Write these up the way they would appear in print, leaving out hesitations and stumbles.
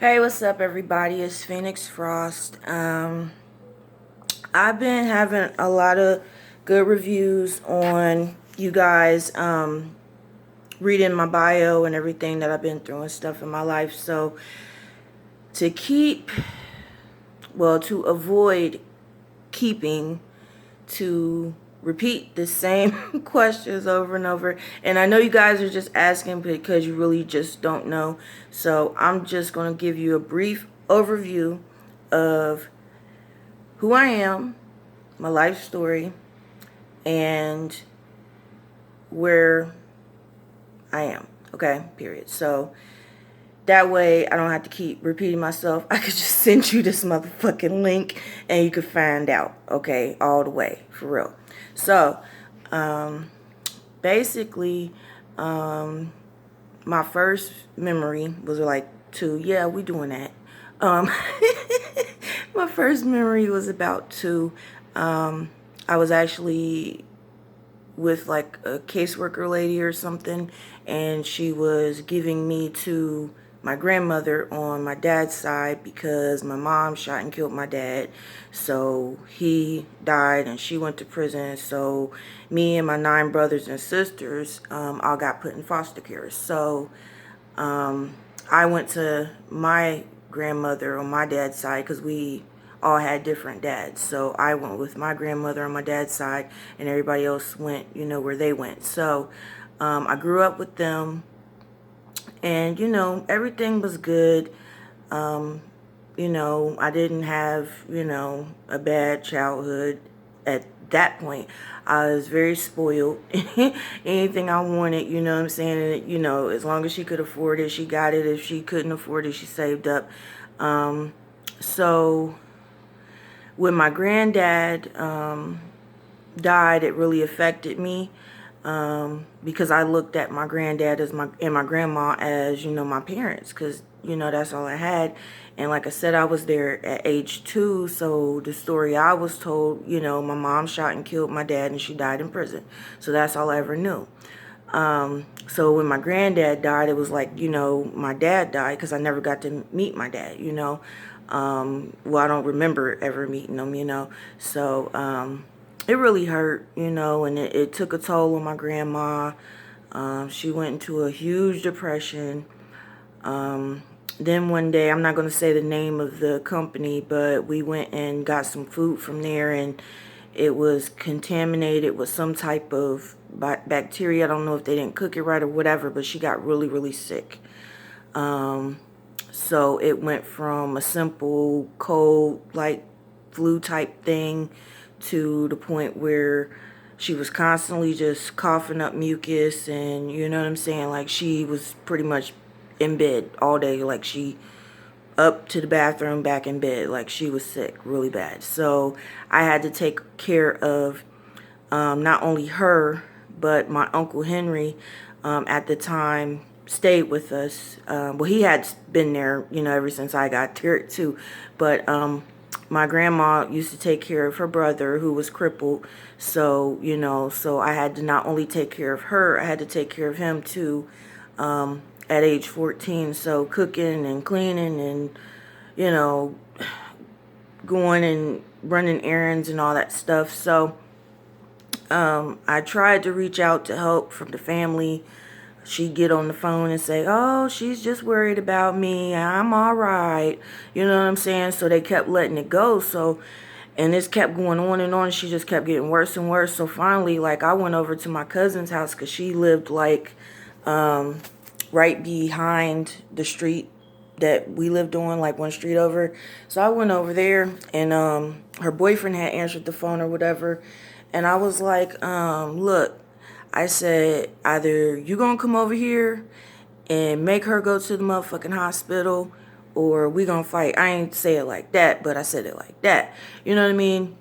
Hey, what's up, everybody? It's Phoenix Frost. I've been having a lot of good reviews on you guys reading my bio and everything that I've been through and stuff in my life. So to to avoid keeping to repeat the same questions over and over. And I know you guys are just asking because you really just don't know. So I'm just going to give you a brief overview of who I am, my life story, and where I am. Okay, period. So that way I don't have to keep repeating myself. I could just send you this motherfucking link and you could find out. Okay, all the way, for real. So, basically, my first memory was like 2. Yeah, we doing that. Um, my first memory was about 2. I was actually with like a caseworker lady or something, and she was giving me to my grandmother on my dad's side because my mom shot and killed my dad. So he died and she went to prison. So me and my 9 brothers and sisters all got put in foster care. So I went to my grandmother on my dad's side because we all had different dads. So I went with my grandmother on my dad's side, and everybody else went, where they went. So I grew up with them, and, everything was good. I didn't have, a bad childhood at that point. I was very spoiled. Anything I wanted, you know what I'm saying? And, as long as she could afford it, she got it. If she couldn't afford it, she saved up. So when my granddad died, it really affected me because I looked at my granddad and my grandma as, my parents, because, that's all I had. And like I said, I was there at age 2, so the story I was told, my mom shot and killed my dad and she died in prison. So that's all I ever knew. So when my granddad died, it was like, my dad died because I never got to meet my dad, Well, I don't remember ever meeting him, So it really hurt, and it took a toll on my grandma. She went into a huge depression. Then one day, I'm not going to say the name of the company, but we went and got some food from there, and it was contaminated with some type of bacteria. I don't know if they didn't cook it right or whatever, but she got really, really sick. So it went from a simple cold, like flu type thing to the point where she was constantly just coughing up mucus, and you know what I'm saying? Like she was pretty much in bed all day. Like she up to the bathroom, back in bed. Like she was sick really bad. So I had to take care of not only her, but my Uncle Henry at the time stayed with us. Well, he had been there, ever since I got there too. But my grandma used to take care of her brother who was crippled. So, so I had to not only take care of her, I had to take care of him too at age 14. So cooking and cleaning and, going and running errands and all that stuff. So I tried to reach out to help from the family. She'd get on the phone and say, oh, she's just worried about me. I'm all right. You know what I'm saying? So they kept letting it go. So, and this kept going on and on. She just kept getting worse and worse. So finally, like, I went over to my cousin's house because she lived, like, right behind the street that we lived on, like one street over. So I went over there, and her boyfriend had answered the phone or whatever. And I was like, look, I said, either you gonna come over here and make her go to the motherfucking hospital, or we gonna fight. I ain't say it like that, but I said it like that. You know what I mean?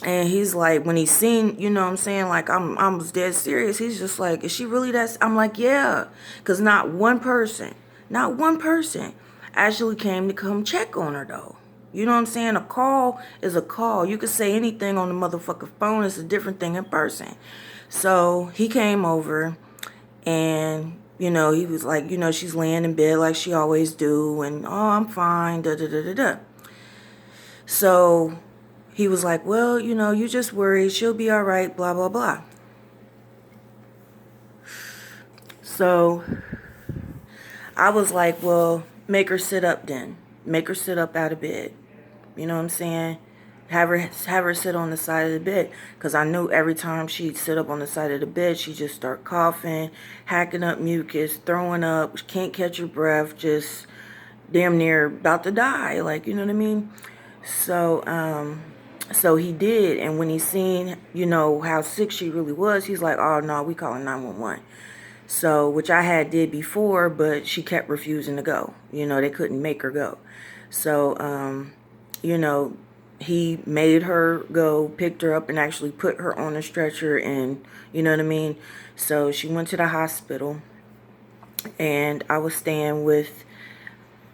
And he's like, when he seen, you know what I'm saying, like, I was dead serious. He's just like, is she really that? I'm like, yeah. Because not one person actually came to come check on her, though. You know what I'm saying? A call is a call. You could say anything on the motherfucking phone. It's a different thing in person. So he came over, and You know, he was like, you know, she's laying in bed like she always do, and, oh, I'm fine, da da da da da. So he was like, well, you know, you just worry, she'll be all right, blah, blah, blah. So I was like, well, make her sit up then. Make her sit up out of bed. You know what I'm saying? Have her sit on the side of the bed, because I knew every time she'd sit up on the side of the bed, she'd just start coughing, hacking up mucus, throwing up, can't catch her breath, just damn near about to die, like, you know what I mean? So he did, and when he seen, you know, how sick she really was, he's like, oh no, we calling 911. So, which I had did before, but she kept refusing to go. You know, they couldn't make her go. So, you know, he made her go, picked her up, and actually put her on a stretcher, and, you know what I mean? So she went to the hospital, and I was staying with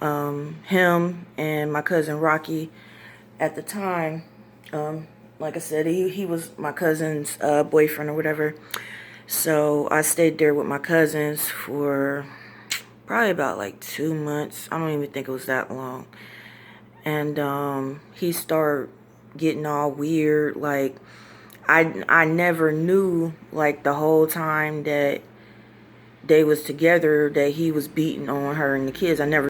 him and my cousin Rocky at the time. Like I said, he was my cousin's boyfriend or whatever. So I stayed there with my cousins for probably about like 2 months. I don't even think it was that long. And he started getting all weird. Like, I never knew, like, the whole time that they was together, that he was beating on her and the kids. I never